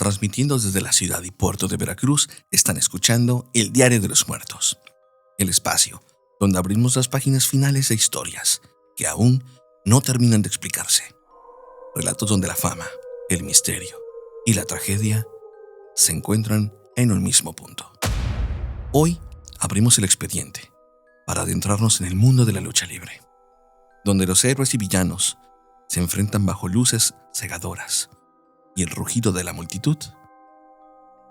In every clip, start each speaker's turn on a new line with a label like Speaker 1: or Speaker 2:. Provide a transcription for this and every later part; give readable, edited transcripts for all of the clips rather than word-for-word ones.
Speaker 1: Transmitiendo desde la ciudad y puerto de Veracruz, están escuchando El Diario de los Muertos, el espacio donde abrimos las páginas finales de historias que aún no terminan de explicarse. Relatos donde la fama, el misterio y la tragedia se encuentran en un mismo punto. Hoy abrimos el expediente para adentrarnos en el mundo de la lucha libre, donde los héroes y villanos se enfrentan bajo luces cegadoras y el rugido de la multitud.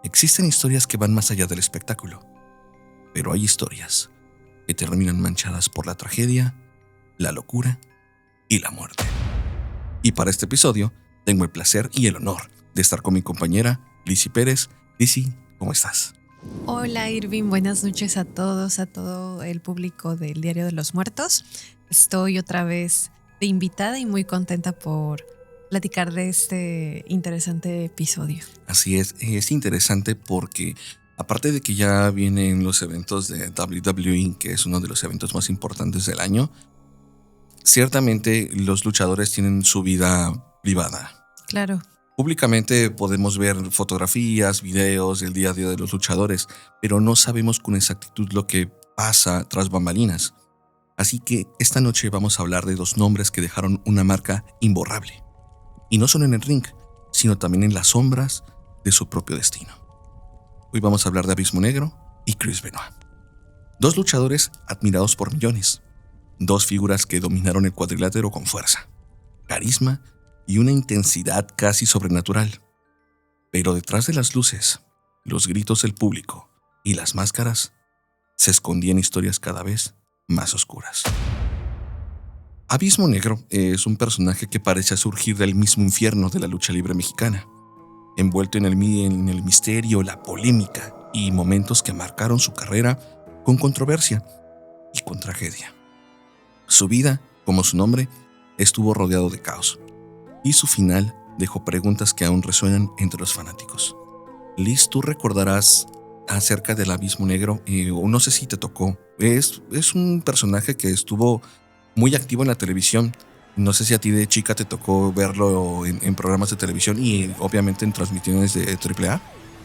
Speaker 1: Existen historias que van más allá del espectáculo, pero hay historias que terminan manchadas por la tragedia, la locura y la muerte. Y para este episodio, tengo el placer y el honor de estar con mi compañera Lizzy Pérez. Lizzy, ¿cómo estás?
Speaker 2: Hola Irving, buenas noches a todos, a todo el público del Diario de los Muertos. Estoy otra vez de invitada y muy contenta por platicar de este interesante episodio.
Speaker 1: Así es interesante porque aparte de que ya vienen los eventos de WWE, que es uno de los eventos más importantes del año, ciertamente los luchadores tienen su vida privada.
Speaker 2: Claro.
Speaker 1: Públicamente podemos ver fotografías, videos del día a día de los luchadores, pero no sabemos con exactitud lo que pasa tras bambalinas. Así que esta noche vamos a hablar de dos nombres que dejaron una marca imborrable. Y no solo en el ring, sino también en las sombras de su propio destino. Hoy vamos a hablar de Abismo Negro y Chris Benoit. Dos luchadores admirados por millones. Dos figuras que dominaron el cuadrilátero con fuerza, carisma y una intensidad casi sobrenatural. Pero detrás de las luces, los gritos del público y las máscaras, se escondían historias cada vez más oscuras. Abismo Negro es un personaje que parece surgir del mismo infierno de la lucha libre mexicana, envuelto en el misterio, la polémica y momentos que marcaron su carrera con controversia y con tragedia. Su vida, como su nombre, estuvo rodeado de caos, y su final dejó preguntas que aún resuenan entre los fanáticos. Liz, tú recordarás acerca del Abismo Negro, o no sé si te tocó. Es un personaje que estuvo muy activo en la televisión. No sé si a ti de chica te tocó verlo en programas de televisión y obviamente en transmisiones de AAA.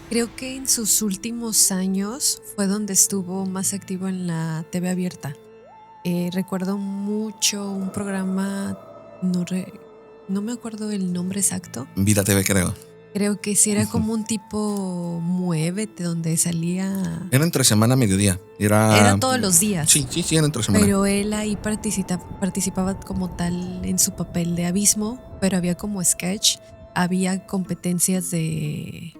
Speaker 2: Creo que en sus últimos años fue donde estuvo más activo en la TV abierta. Recuerdo mucho un programa, no me acuerdo el nombre exacto.
Speaker 1: Vida TV, creo.
Speaker 2: Creo que sí era como un tipo Muévete, donde salía...
Speaker 1: Era entre semana, mediodía.
Speaker 2: Era todos los días.
Speaker 1: Sí, era entre semana.
Speaker 2: Pero él ahí participaba como tal en su papel de Abismo, pero había como sketch, había competencias de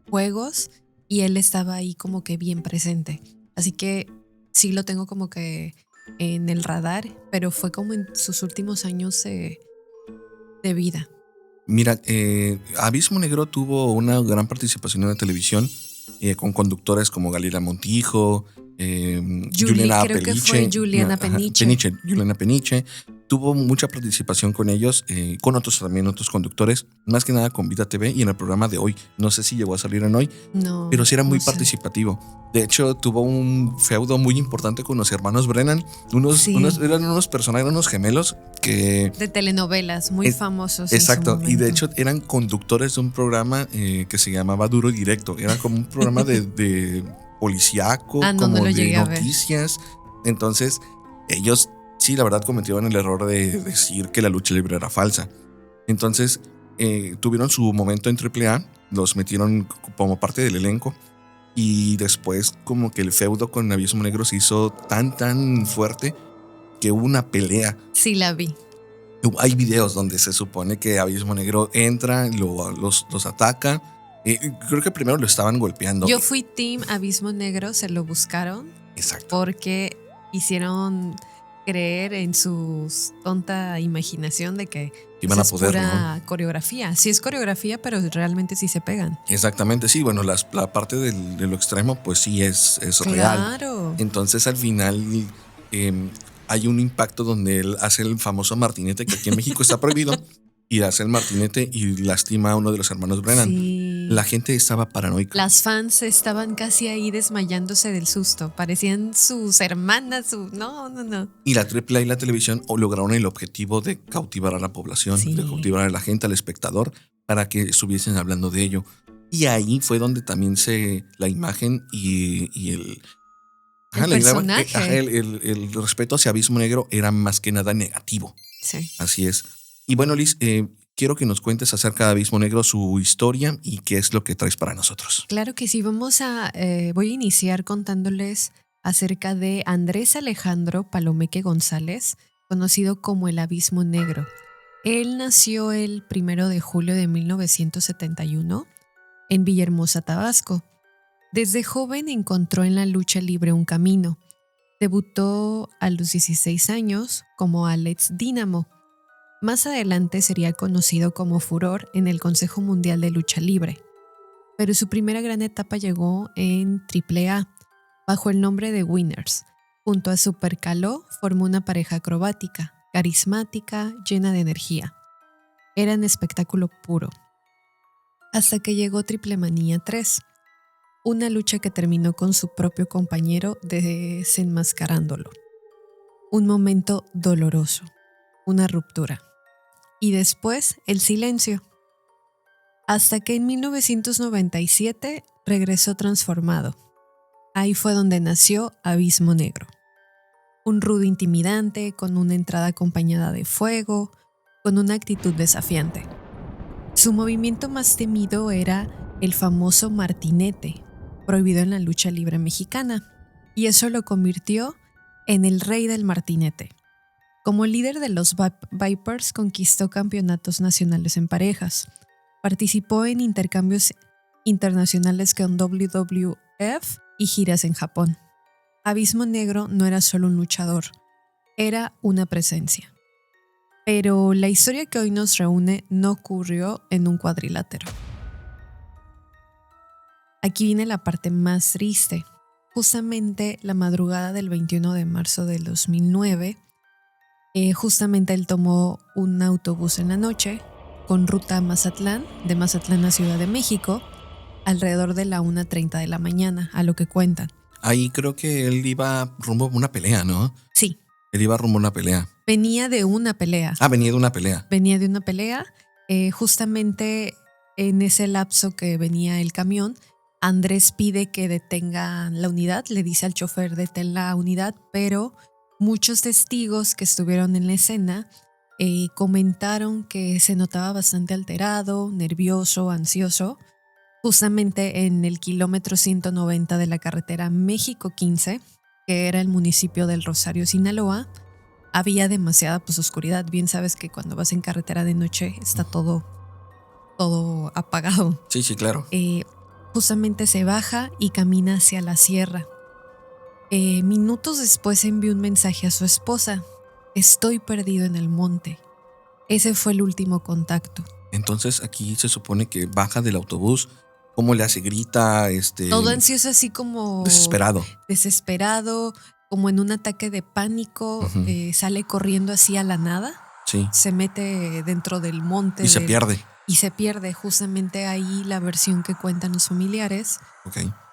Speaker 2: juegos y él estaba ahí como que bien presente. Así que sí lo tengo como que en el radar, pero fue como en sus últimos años de vida.
Speaker 1: Mira, Abismo Negro tuvo una gran participación en la televisión con conductores como Galila Montijo, Juliana Peniche.
Speaker 2: Juliana Peniche.
Speaker 1: Juliana Peniche. Tuvo mucha participación con ellos, con otros conductores, más que nada con Vida TV y en el programa de Hoy. No sé si llegó a salir en Hoy,
Speaker 2: no,
Speaker 1: pero sí era muy
Speaker 2: no
Speaker 1: participativo. De hecho, tuvo un feudo muy importante con los hermanos Brennan. Eran unos gemelos que...
Speaker 2: de telenovelas, muy famosos.
Speaker 1: Exacto, y de hecho eran conductores de un programa que se llamaba Duro y Directo. Era como un programa de policíaco, como de noticias. Entonces, ellos sí, la verdad cometieron el error de decir que la lucha libre era falsa. Entonces, tuvieron su momento en AAA, los metieron como parte del elenco y después como que el feudo con Abismo Negro se hizo tan fuerte que hubo una pelea.
Speaker 2: Sí, la vi.
Speaker 1: Hay videos donde se supone que Abismo Negro entra, los ataca. Creo que primero lo estaban golpeando.
Speaker 2: Yo fui team Abismo Negro, se lo buscaron.
Speaker 1: Exacto.
Speaker 2: Porque hicieron creer en su tonta imaginación de que
Speaker 1: iban a poder,
Speaker 2: es pura
Speaker 1: ¿no?
Speaker 2: coreografía. Sí es coreografía, pero realmente sí se pegan.
Speaker 1: Exactamente, sí. Bueno, la parte de lo extremo, pues sí es real.
Speaker 2: Claro.
Speaker 1: Entonces, al final, hay un impacto donde él hace el famoso martinete, que aquí en México está prohibido, y hace el martinete y lastima a uno de los hermanos Brennan.
Speaker 2: Sí.
Speaker 1: La gente estaba paranoica.
Speaker 2: Las fans estaban casi ahí desmayándose del susto. Parecían sus hermanas. No.
Speaker 1: Y la AAA y la televisión lograron el objetivo de cautivar a la población,
Speaker 2: sí,
Speaker 1: de cautivar a la gente, al espectador, para que estuviesen hablando de ello. Y ahí fue donde también la imagen y el...
Speaker 2: El personaje.
Speaker 1: El respeto hacia Abismo Negro era más que nada negativo.
Speaker 2: Sí.
Speaker 1: Así es. Y bueno, Liz, quiero que nos cuentes acerca de Abismo Negro, su historia y qué es lo que traes para nosotros.
Speaker 2: Claro que sí, voy a iniciar contándoles acerca de Andrés Alejandro Palomeque González, conocido como el Abismo Negro. Él nació el 1 de julio de 1971 en Villahermosa, Tabasco. Desde joven encontró en la lucha libre un camino. Debutó a los 16 años como Alex Dínamo. Más adelante sería conocido como Furor en el Consejo Mundial de Lucha Libre. Pero su primera gran etapa llegó en AAA, bajo el nombre de Winners. Junto a Super Caló formó una pareja acrobática, carismática, llena de energía. Eran espectáculo puro. Hasta que llegó Triple Manía 3, una lucha que terminó con su propio compañero desenmascarándolo. Un momento doloroso, una ruptura. Y después el silencio. Hasta que en 1997 regresó transformado. Ahí fue donde nació Abismo Negro. Un rudo intimidante, con una entrada acompañada de fuego, con una actitud desafiante. Su movimiento más temido era el famoso martinete, prohibido en la lucha libre mexicana, y eso lo convirtió en el rey del martinete. Como líder de los Vipers, conquistó campeonatos nacionales en parejas. Participó en intercambios internacionales con WWF y giras en Japón. Abismo Negro no era solo un luchador, era una presencia. Pero la historia que hoy nos reúne no ocurrió en un cuadrilátero. Aquí viene la parte más triste. Justamente la madrugada del 21 de marzo del 2009, justamente él tomó un autobús en la noche con ruta a Mazatlán, de Mazatlán a Ciudad de México, alrededor de la 1:30 de la mañana, a lo que cuentan.
Speaker 1: Ahí creo que él iba rumbo a una pelea, ¿no?
Speaker 2: Sí.
Speaker 1: Él iba rumbo a una pelea.
Speaker 2: Venía de una pelea.
Speaker 1: Venía de una pelea.
Speaker 2: Venía de una pelea. Justamente en ese lapso que venía el camión, Andrés pide que detengan la unidad, le dice al chofer detén la unidad, pero muchos testigos que estuvieron en la escena comentaron que se notaba bastante alterado, nervioso, ansioso. Justamente en el kilómetro 190 de la carretera México 15, que era el municipio del Rosario, Sinaloa, había demasiada oscuridad. Bien sabes que cuando vas en carretera de noche está todo apagado.
Speaker 1: Sí, claro.
Speaker 2: Justamente se baja y camina hacia la sierra. Minutos después envió un mensaje a su esposa. Estoy perdido en el monte. Ese fue el último contacto.
Speaker 1: Entonces aquí se supone que baja del autobús. ¿Cómo le hace? Grita,
Speaker 2: todo ansioso, así como desesperado, como en un ataque de pánico. Uh-huh. Sale corriendo así a la nada.
Speaker 1: Sí.
Speaker 2: Se mete dentro del monte.
Speaker 1: Y se pierde.
Speaker 2: Y se pierde. Justamente ahí la versión que cuentan los familiares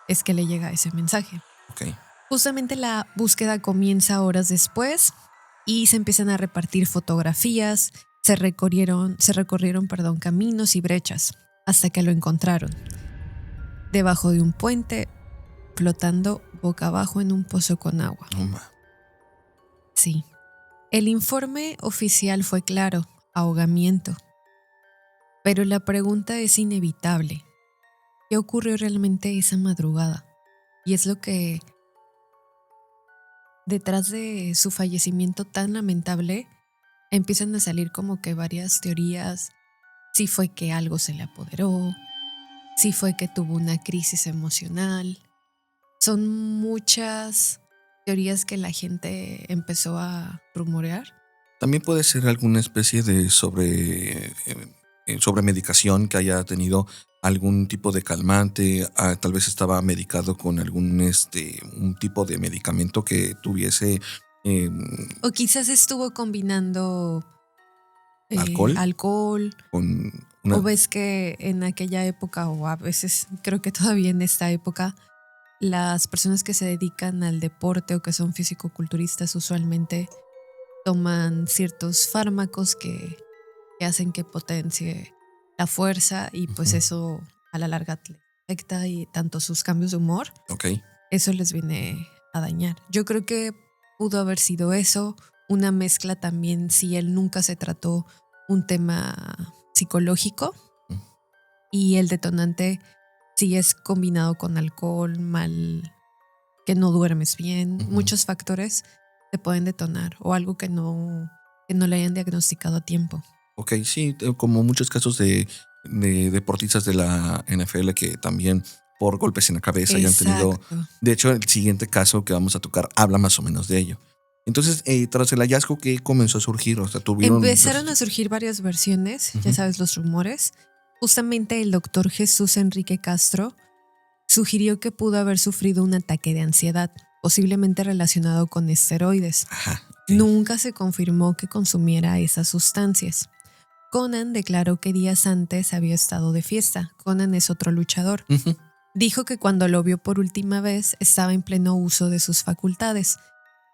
Speaker 2: es que le llega ese mensaje. Justamente la búsqueda comienza horas después y se empiezan a repartir fotografías. Se recorrieron caminos y brechas hasta que lo encontraron. Debajo de un puente, flotando boca abajo en un pozo con agua. Sí. El informe oficial fue claro, ahogamiento. Pero la pregunta es inevitable. ¿Qué ocurrió realmente esa madrugada? Y es lo que, detrás de su fallecimiento tan lamentable, empiezan a salir como que varias teorías. Si fue que algo se le apoderó, si fue que tuvo una crisis emocional. Son muchas teorías que la gente empezó a rumorear.
Speaker 1: También puede ser alguna especie de sobremedicación, que haya tenido algún tipo de calmante, tal vez estaba medicado con un tipo de medicamento que tuviese...
Speaker 2: o quizás estuvo combinando alcohol
Speaker 1: con
Speaker 2: o ves que en aquella época, o a veces creo que todavía en esta época, las personas que se dedican al deporte o que son fisicoculturistas usualmente toman ciertos fármacos que hacen que potencie la fuerza y pues eso a la larga les afecta y tanto sus cambios de humor,
Speaker 1: Ok.
Speaker 2: eso les viene a dañar. Yo creo que pudo haber sido eso, una mezcla también si él nunca se trató un tema psicológico
Speaker 1: Mm.
Speaker 2: y el detonante si es combinado con alcohol, mal, que no duermes bien,
Speaker 1: Ujú.
Speaker 2: muchos factores te pueden detonar o algo que no le hayan diagnosticado a tiempo.
Speaker 1: Ok, sí, como muchos casos de deportistas de la NFL que también por golpes en la cabeza hayan tenido.
Speaker 2: Exacto.
Speaker 1: De hecho, el siguiente caso que vamos a tocar habla más o menos de ello. Entonces, tras el hallazgo, ¿qué comenzó a surgir? O sea, tuvieron.
Speaker 2: Empezaron a surgir varias versiones, ya
Speaker 1: Ujú.
Speaker 2: sabes, los rumores. Justamente el doctor Jesús Enrique Castro sugirió que pudo haber sufrido un ataque de ansiedad, posiblemente relacionado con esteroides.
Speaker 1: Ajá. Ok.
Speaker 2: Nunca se confirmó que consumiera esas sustancias. Conan declaró que días antes había estado de fiesta. Conan es otro luchador.
Speaker 1: Ujú.
Speaker 2: Dijo que cuando lo vio por última vez estaba en pleno uso de sus facultades,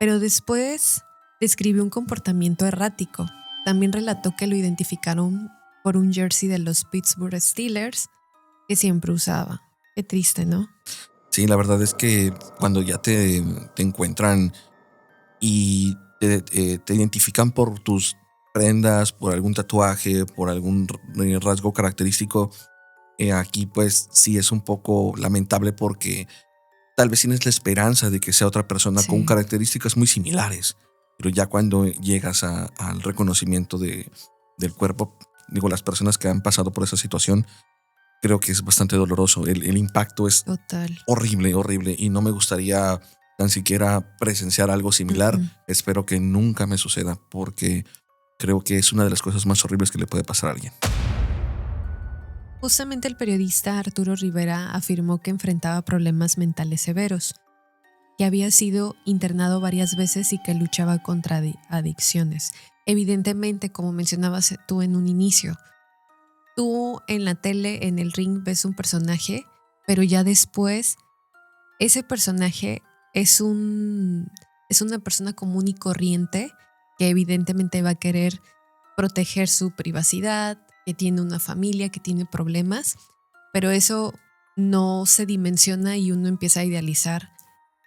Speaker 2: pero después describió un comportamiento errático. También relató que lo identificaron por un jersey de los Pittsburgh Steelers que siempre usaba. Qué triste, ¿no?
Speaker 1: Sí, la verdad es que cuando ya te encuentran y te identifican por tus prendas, por algún tatuaje, por algún rasgo característico, aquí pues sí es un poco lamentable porque tal vez tienes la esperanza de que sea otra persona con
Speaker 2: Sí.
Speaker 1: características muy similares, pero ya cuando llegas al reconocimiento del cuerpo, digo, las personas que han pasado por esa situación, creo que es bastante doloroso. El impacto es
Speaker 2: Total.
Speaker 1: horrible, horrible, y no me gustaría tan siquiera presenciar algo similar.
Speaker 2: Mm-mm.
Speaker 1: Espero que nunca me suceda porque creo que es una de las cosas más horribles que le puede pasar a alguien.
Speaker 2: Justamente el periodista Arturo Rivera afirmó que enfrentaba problemas mentales severos, que había sido internado varias veces y que luchaba contra adicciones. Evidentemente, como mencionabas tú en un inicio, tú en la tele, en el ring, ves un personaje, pero ya después ese personaje es una persona común y corriente que evidentemente va a querer proteger su privacidad, que tiene una familia, que tiene problemas, pero eso no se dimensiona y uno empieza a idealizar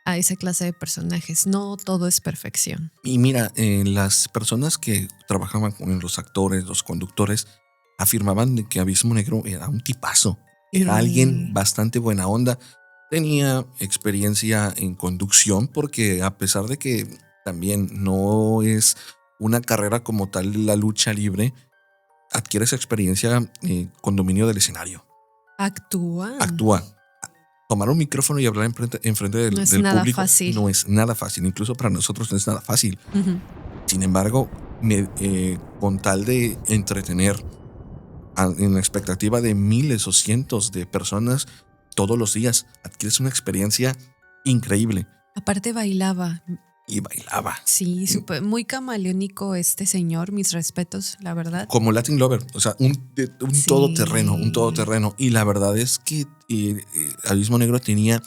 Speaker 2: a esa clase de personajes. No todo es perfección.
Speaker 1: Y mira, las personas que trabajaban con los actores, los conductores, afirmaban de que Abismo Negro era un tipazo. Era alguien bastante buena onda. Tenía experiencia en conducción porque a pesar de que también no es una carrera como tal la lucha libre, adquieres experiencia con dominio del escenario. Actúa. Tomar un micrófono y hablar enfrente
Speaker 2: No es
Speaker 1: del
Speaker 2: nada
Speaker 1: público
Speaker 2: fácil.
Speaker 1: no es nada fácil. Incluso para nosotros no es nada fácil.
Speaker 2: Ujú.
Speaker 1: Sin embargo, con tal de entretener en la expectativa de miles o cientos de personas todos los días, adquieres una experiencia increíble.
Speaker 2: Aparte bailaba.
Speaker 1: Y bailaba.
Speaker 2: Sí, muy camaleónico este señor, mis respetos, la verdad.
Speaker 1: Como Latin Lover, o sea, un
Speaker 2: Sí.
Speaker 1: todoterreno. Y la verdad es que Abismo Negro tenía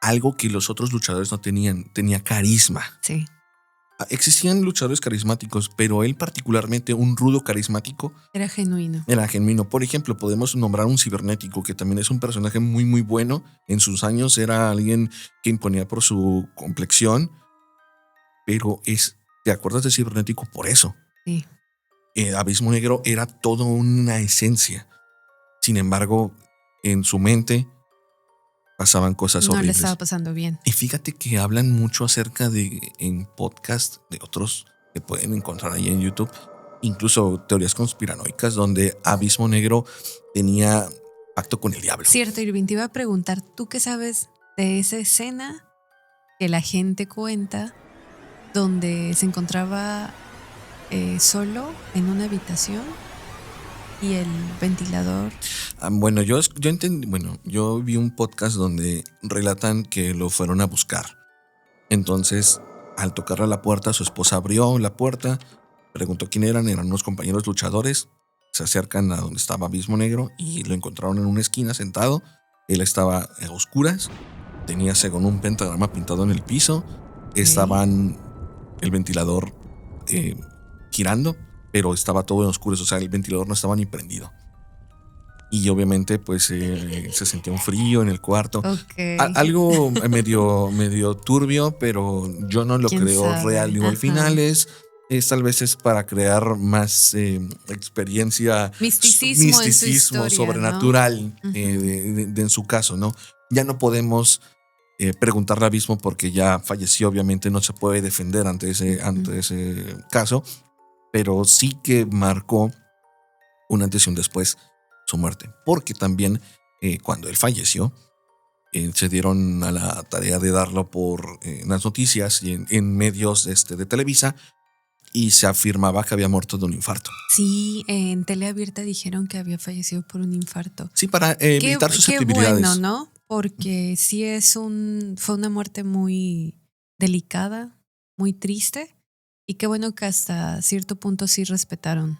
Speaker 1: algo que los otros luchadores no tenían, tenía carisma.
Speaker 2: Sí.
Speaker 1: Existían luchadores carismáticos, pero él particularmente, un rudo carismático,
Speaker 2: Era genuino.
Speaker 1: era genuino. Por ejemplo, podemos nombrar un cibernético, que también es un personaje muy, muy bueno. En sus años era alguien que imponía por su complexión, pero ¿te acuerdas de cibernético por eso?
Speaker 2: Sí.
Speaker 1: Abismo Negro era toda una esencia. Sin embargo, en su mente pasaban cosas
Speaker 2: No le
Speaker 1: horribles.
Speaker 2: estaba pasando bien.
Speaker 1: Y fíjate que hablan mucho acerca en podcast de otros que pueden encontrar ahí en YouTube, incluso teorías conspiranoicas donde Abismo Negro tenía pacto con el diablo.
Speaker 2: Cierto, Irving, te iba a preguntar, ¿tú qué sabes de esa escena que la gente cuenta donde se encontraba solo en una habitación y el ventilador?
Speaker 1: Bueno, yo entendí, yo vi un podcast donde relatan que lo fueron a buscar. Entonces, al tocarle a la puerta, su esposa abrió la puerta, preguntó quién eran unos compañeros luchadores, se acercan a donde estaba Abismo Negro y lo encontraron en una esquina sentado. Él estaba a oscuras, tenía según un pentagrama pintado en el piso, estaban el ventilador girando, pero estaba todo en oscuras, o sea, el ventilador no estaba ni prendido. y obviamente pues se sentía un frío en el cuarto.
Speaker 2: Ok.
Speaker 1: Algo medio turbio, pero yo no lo
Speaker 2: ¿Quién
Speaker 1: creo
Speaker 2: sabe?
Speaker 1: real. Digo, al
Speaker 2: Ajá.
Speaker 1: final es tal vez es para crear más experiencia,
Speaker 2: Misticismo en su historia,
Speaker 1: sobrenatural,
Speaker 2: ¿no?
Speaker 1: en su caso, ¿no? Ya no podemos preguntarle al Abismo porque ya falleció, obviamente no se puede defender ante ese caso, pero sí que marcó un antes y un después su muerte, porque también cuando él falleció, se dieron a la tarea de darlo por las noticias y en medios de Televisa, y se afirmaba que había muerto de un infarto.
Speaker 2: Sí, en tele abierta dijeron que había fallecido por un infarto.
Speaker 1: Sí, para
Speaker 2: Qué
Speaker 1: evitar susceptibilidades.
Speaker 2: bueno, ¿no? Porque sí fue una muerte muy delicada, muy triste, y qué bueno que hasta cierto punto sí respetaron.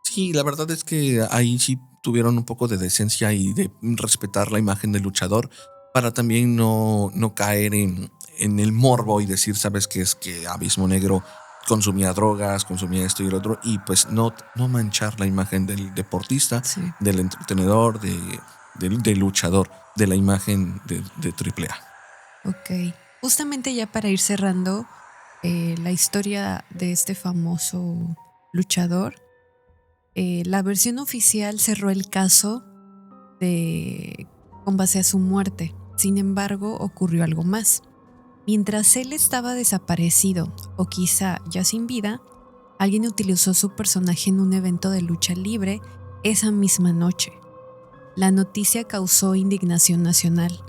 Speaker 1: Sí, la verdad es que ahí sí tuvieron un poco de decencia y de respetar la imagen del luchador para también no caer en el morbo y decir, sabes qué es que Abismo Negro consumía drogas, consumía esto y el otro, y pues no manchar la imagen del deportista,
Speaker 2: Sí.
Speaker 1: del entretenedor, del luchador, de la imagen de AAA.
Speaker 2: Ok. Justamente ya para ir cerrando la historia de este famoso luchador, la versión oficial cerró el caso con base a su muerte. Sin embargo, ocurrió algo más. Mientras él estaba desaparecido o quizá ya sin vida, alguien utilizó su personaje en un evento de lucha libre esa misma noche. La noticia causó indignación nacional.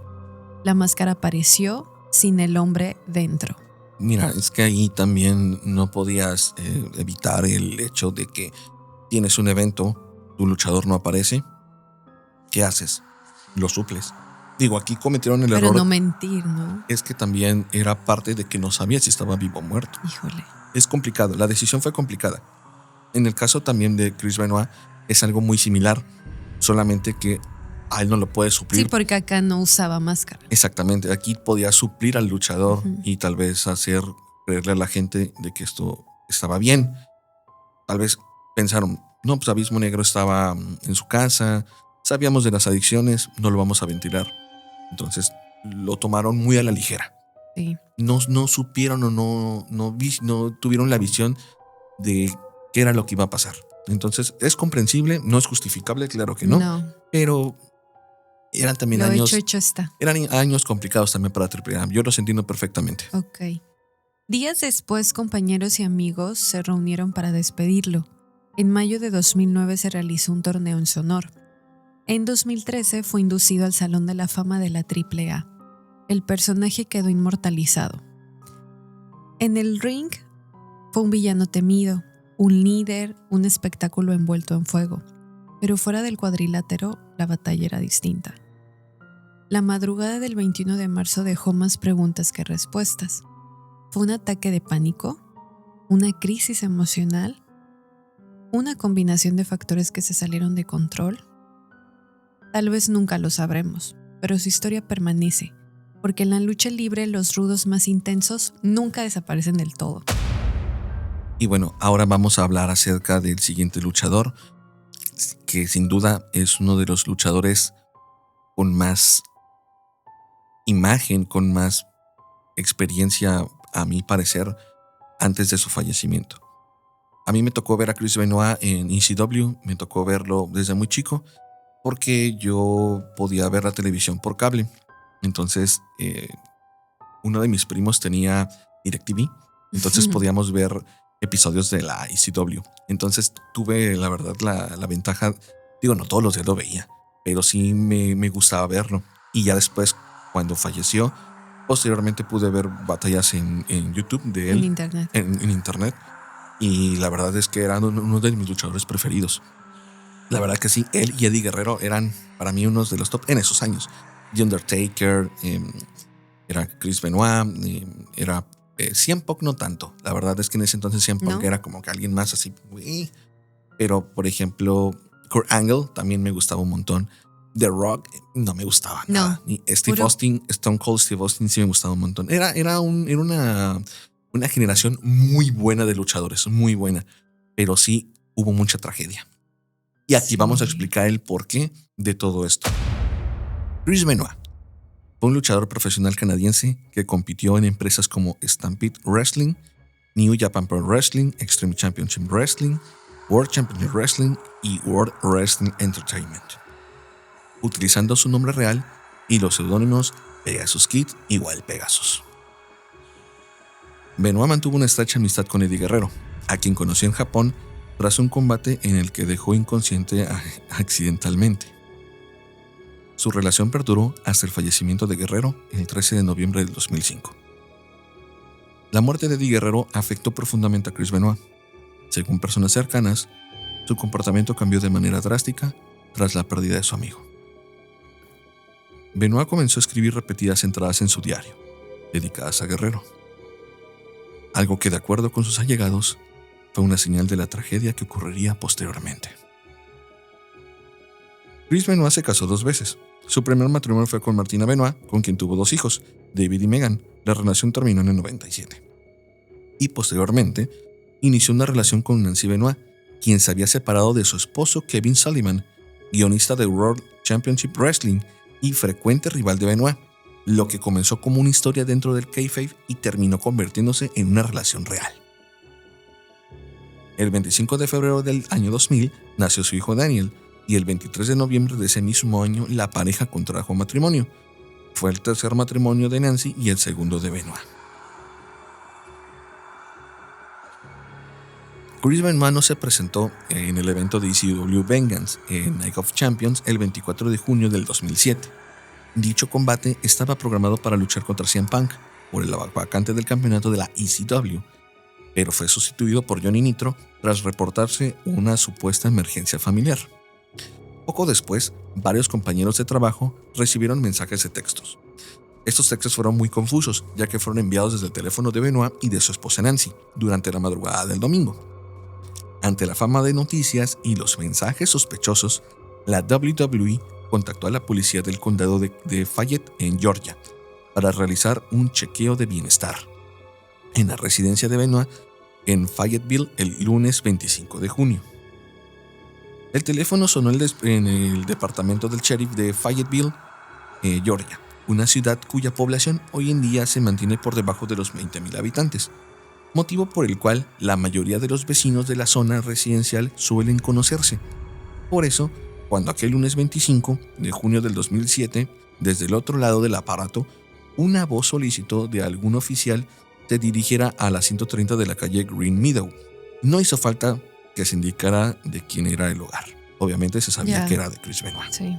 Speaker 2: La máscara apareció sin el hombre dentro.
Speaker 1: Mira, es que ahí también no podías evitar el hecho de que tienes un evento, tu luchador no aparece, ¿qué haces? Lo suples. Digo, aquí cometieron el
Speaker 2: Pero
Speaker 1: error.
Speaker 2: no mentir, ¿no?
Speaker 1: Es que también era parte de que no sabía si estaba vivo o muerto.
Speaker 2: Híjole.
Speaker 1: Es complicado, la decisión fue complicada. En el caso también de Chris Benoit es algo muy similar, solamente que a él no lo puede suplir.
Speaker 2: Sí, porque acá no usaba máscara.
Speaker 1: Exactamente, aquí podía suplir al luchador
Speaker 2: Ujú.
Speaker 1: y tal vez hacer creerle a la gente de que esto estaba bien. Tal vez pensaron, no, pues Abismo Negro estaba en su casa, sabíamos de las adicciones, no lo vamos a ventilar. Entonces lo tomaron muy a la ligera.
Speaker 2: Sí.
Speaker 1: No supieron o no tuvieron la visión de qué era lo que iba a pasar. Entonces es comprensible, no es justificable, claro que no. Pero eran también
Speaker 2: Lo
Speaker 1: años.
Speaker 2: hecho está.
Speaker 1: Eran años complicados también para AAA. Yo lo entiendo perfectamente.
Speaker 2: Ok. Días después, compañeros y amigos se reunieron para despedirlo. En mayo de 2009 se realizó un torneo en su honor. En 2013 fue inducido al Salón de la Fama de la AAA. El personaje quedó inmortalizado. En el ring fue un villano temido, un líder, un espectáculo envuelto en fuego. Pero fuera del cuadrilátero, la batalla era distinta. La madrugada del 21 de marzo dejó más preguntas que respuestas. ¿Fue un ataque de pánico? ¿Una crisis emocional? ¿Una combinación de factores que se salieron de control? Tal vez nunca lo sabremos, pero su historia permanece, porque en la lucha libre los rudos más intensos nunca desaparecen del todo.
Speaker 1: Y bueno, ahora vamos a hablar acerca del siguiente luchador, que sin duda es uno de los luchadores con más imagen, con más experiencia, a mi parecer, antes de su fallecimiento. A mí me tocó ver a Chris Benoit en ECW, me tocó verlo desde muy chico, porque yo podía ver la televisión por cable. Entonces, uno de mis primos tenía DirecTV, entonces podíamos ver episodios de la ECW. Entonces tuve, la verdad, la ventaja, digo, no todos los días lo veía, pero sí me gustaba verlo. Y ya después, cuando falleció, posteriormente pude ver batallas en YouTube de él.
Speaker 2: En internet.
Speaker 1: En internet. Y la verdad es que era uno de mis luchadores preferidos. La verdad que sí, él y Eddie Guerrero eran para mí unos de los top en esos años. The Undertaker, era Chris Benoit, era CM Punk no tanto. La verdad es que en ese entonces CM Punk era como que alguien más así. Pero, por ejemplo, Kurt Angle también me gustaba un montón. The Rock no me gustaba nada. Ni Steve Austin, Stone Cold Steve Austin sí me gustaba un montón. Era una generación muy buena de luchadores, muy buena. Pero sí hubo mucha tragedia. Y aquí
Speaker 2: Sí.
Speaker 1: vamos a explicar el porqué de todo esto. Chris Benoit fue un luchador profesional canadiense que compitió en empresas como Stampede Wrestling, New Japan Pro Wrestling, Extreme Championship Wrestling, World Championship Wrestling y World Wrestling Entertainment, utilizando su nombre real y los seudónimos Pegasus Kid y Wild Pegasus. Benoit mantuvo una estrecha amistad con Eddie Guerrero, a quien conoció en Japón tras un combate en el que dejó inconsciente accidentalmente. Su relación perduró hasta el fallecimiento de Guerrero el 13 de noviembre del 2005. La muerte de Eddie Guerrero afectó profundamente a Chris Benoit. Según personas cercanas, su comportamiento cambió de manera drástica tras la pérdida de su amigo. Benoit comenzó a escribir repetidas entradas en su diario, dedicadas a Guerrero, algo que, de acuerdo con sus allegados, fue una señal de la tragedia que ocurriría posteriormente. Chris Benoit se casó 2 veces. Su primer matrimonio fue con Martina Benoit, con quien tuvo 2 hijos, David y Megan. La relación terminó en el 97. Y posteriormente, inició una relación con Nancy Benoit, quien se había separado de su esposo Kevin Sullivan, guionista de World Championship Wrestling y frecuente rival de Benoit, lo que comenzó como una historia dentro del kayfabe y terminó convirtiéndose en una relación real. El 25 de febrero del año 2000 nació su hijo Daniel, y el 23 de noviembre de ese mismo año la pareja contrajo matrimonio. Fue el tercer matrimonio de Nancy y el segundo de Benoit. Chris Benoit no se presentó en el evento de ECW Vengeance en Night of Champions el 24 de junio del 2007. Dicho combate estaba programado para luchar contra CM Punk por el vacante del campeonato de la ECW, pero fue sustituido por Johnny Nitro tras reportarse una supuesta emergencia familiar. Poco después, varios compañeros de trabajo recibieron mensajes de textos. Estos textos fueron muy confusos, ya que fueron enviados desde el teléfono de Benoit y de su esposa Nancy durante la madrugada del domingo. Ante la fama de noticias y los mensajes sospechosos, la WWE contactó a la policía del condado de Fayette, en Georgia, para realizar un chequeo de bienestar en la residencia de Benoit en Fayetteville el lunes 25 de junio. El teléfono sonó en el departamento del sheriff de Fayetteville, Georgia, una ciudad cuya población hoy en día se mantiene por debajo de los 20,000 habitantes, motivo por el cual la mayoría de los vecinos de la zona residencial suelen conocerse. Por eso, cuando aquel lunes 25 de junio del 2007, desde el otro lado del aparato, una voz solicitó de algún oficial se dirigiera a la 130 de la calle Green Meadow. No hizo falta que se indicara de quién era el hogar. Obviamente se sabía que era de Chris Benoit.
Speaker 2: Sí.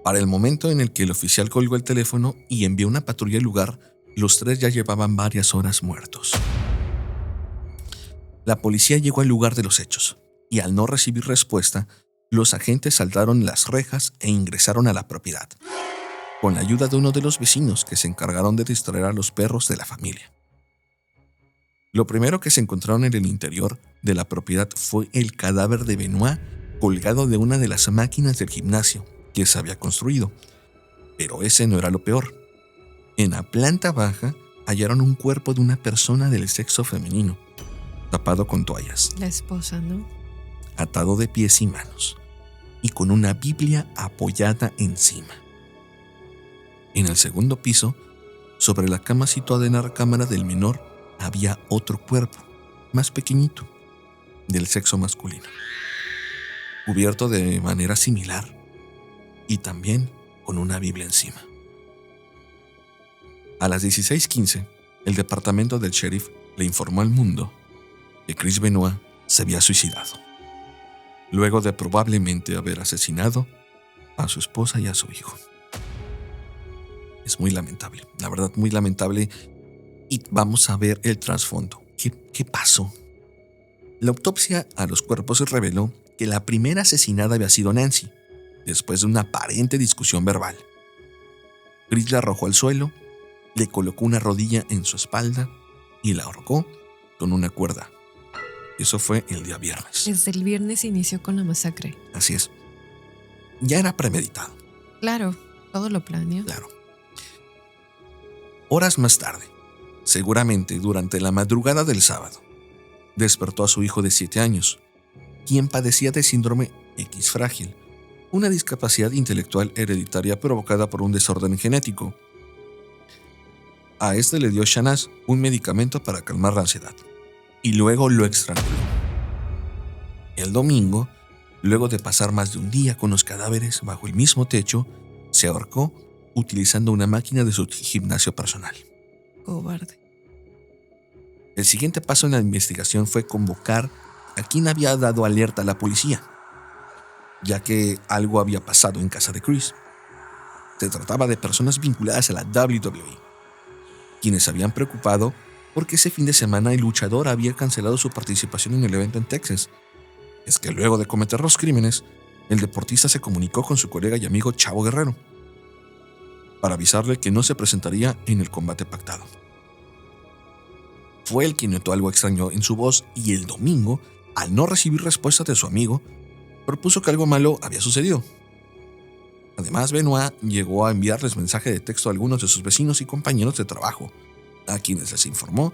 Speaker 1: Para el momento en el que el oficial colgó el teléfono y envió una patrulla al lugar, los 3 ya llevaban varias horas muertos. La policía llegó al lugar de los hechos, y al no recibir respuesta, los agentes saltaron las rejas e ingresaron a la propiedad, con la ayuda de uno de los vecinos que se encargaron de distraer a los perros de la familia. Lo primero que se encontraron en el interior de la propiedad fue el cadáver de Benoit colgado de una de las máquinas del gimnasio que se había construido. Pero ese no era lo peor. En la planta baja hallaron un cuerpo de una persona del sexo femenino, tapado con toallas,
Speaker 2: La esposa, ¿no?
Speaker 1: atado de pies y manos, y con una Biblia apoyada encima. En el segundo piso, sobre la cama situada en la recámara del menor, había otro cuerpo, más pequeñito, del sexo masculino, cubierto de manera similar y también con una Biblia encima. A las 16:15, el departamento del sheriff le informó al mundo que Chris Benoit se había suicidado, luego de probablemente haber asesinado a su esposa y a su hijo. Es muy lamentable, la verdad, muy lamentable. Y vamos a ver el trasfondo. ¿Qué pasó? La autopsia a los cuerpos reveló que la primera asesinada había sido Nancy, después de una aparente discusión verbal. Chris la arrojó al suelo, le colocó una rodilla en su espalda y la ahorcó con una cuerda. Eso fue el día viernes.
Speaker 2: Desde el viernes inició con la masacre.
Speaker 1: Así es. Ya era premeditado.
Speaker 2: Claro, todo lo planeó.
Speaker 1: Claro. Horas más tarde, seguramente durante la madrugada del sábado, despertó a su hijo de 7 años, quien padecía de síndrome X frágil, una discapacidad intelectual hereditaria provocada por un desorden genético. A este le dio Shanaz un medicamento para calmar la ansiedad y luego lo estranguló. El domingo, luego de pasar más de un día con los cadáveres bajo el mismo techo, se ahorcó utilizando una máquina de su gimnasio personal.
Speaker 2: Cobarde.
Speaker 1: El siguiente paso en la investigación fue convocar a quien había dado alerta a la policía, ya que algo había pasado en casa de Chris. Se trataba de personas vinculadas a la WWE, quienes se habían preocupado porque ese fin de semana el luchador había cancelado su participación en el evento en Texas. Es que luego de cometer los crímenes, el deportista se comunicó con su colega y amigo Chavo Guerrero para avisarle que no se presentaría en el combate pactado. Fue él quien notó algo extraño en su voz y el domingo, al no recibir respuesta de su amigo, propuso que algo malo había sucedido. Además, Benoit llegó a enviarles mensaje de texto a algunos de sus vecinos y compañeros de trabajo, a quienes les informó: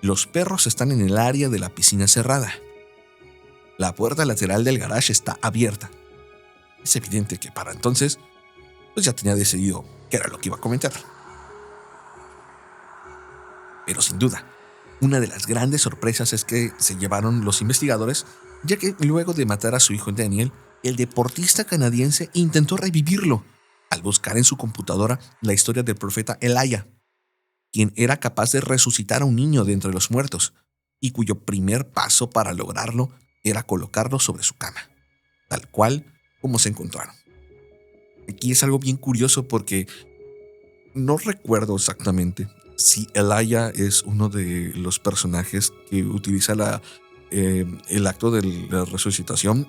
Speaker 1: los perros están en el área de la piscina cerrada. La puerta lateral del garage está abierta. Es evidente que para entonces, pues ya tenía decidido qué era lo que iba a comentar. Pero sin duda, una de las grandes sorpresas es que se llevaron los investigadores, ya que luego de matar a su hijo Daniel, el deportista canadiense intentó revivirlo al buscar en su computadora la historia del profeta Elijah, quien era capaz de resucitar a un niño de entre los muertos y cuyo primer paso para lograrlo era colocarlo sobre su cama, tal cual como se encontraron. Aquí es algo bien curioso porque no recuerdo exactamente si Elijah es uno de los personajes que utiliza el acto de la resucitación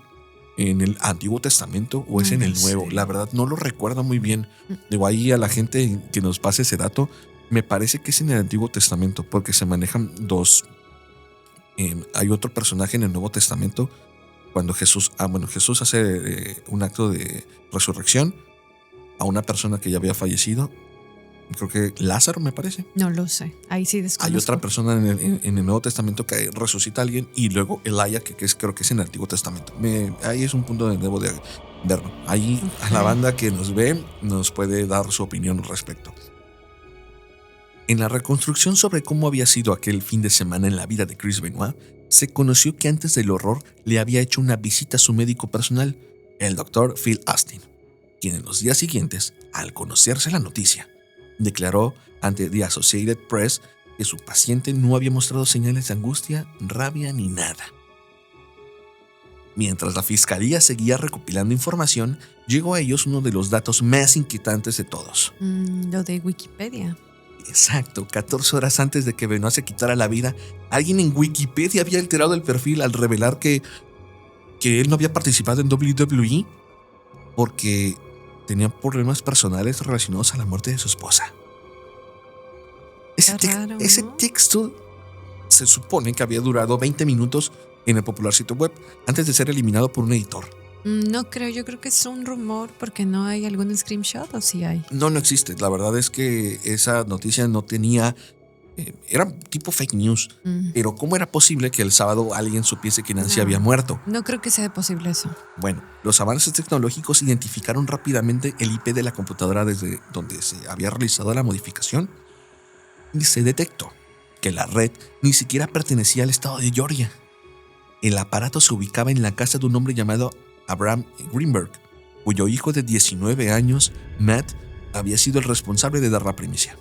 Speaker 1: en el Antiguo Testamento o es en el Nuevo. La verdad no lo recuerdo muy bien. Digo, ahí a la gente que nos pase ese dato, me parece que es en el Antiguo Testamento porque se manejan dos. Hay otro personaje en el Nuevo Testamento cuando Jesús hace un acto de resurrección a una persona que ya había fallecido. Creo que Lázaro, me parece.
Speaker 2: No lo sé, ahí sí desconozco.
Speaker 1: Hay otra persona en el Nuevo Testamento que resucita a alguien y luego Elijah, creo que es en el Antiguo Testamento. Ahí es un punto donde debo de verlo. Ahí a la banda que nos ve nos puede dar su opinión al respecto. En la reconstrucción sobre cómo había sido aquel fin de semana en la vida de Chris Benoit, se conoció que antes del horror le había hecho una visita a su médico personal, el Dr. Phil Austin, quien en los días siguientes, al conocerse la noticia, declaró ante The Associated Press que su paciente no había mostrado señales de angustia, rabia ni nada. Mientras la fiscalía seguía recopilando información, llegó a ellos uno de los datos más inquietantes de todos.
Speaker 2: Lo de Wikipedia.
Speaker 1: Exacto, 14 horas antes de que Benoit se quitara la vida, alguien en Wikipedia había alterado el perfil al revelar que él no había participado en WWE porque tenía problemas personales relacionados a la muerte de su esposa. Ese texto se supone que había durado 20 minutos en el popular sitio web antes de ser eliminado por un editor.
Speaker 2: No creo, yo creo que es un rumor porque no hay algún screenshot, ¿o sí hay?
Speaker 1: No existe. La verdad es que esa noticia no tenía... era tipo fake news. Pero ¿cómo era posible que el sábado alguien supiese que Nancy había muerto?
Speaker 2: No creo que sea posible eso.
Speaker 1: Bueno, los avances tecnológicos identificaron rápidamente el IP de la computadora desde donde se había realizado la modificación y se detectó que la red ni siquiera pertenecía al estado de Georgia. El aparato se ubicaba en la casa de un hombre llamado Abraham Greenberg, cuyo hijo de 19 años, Matt, había sido el responsable de dar la primicia.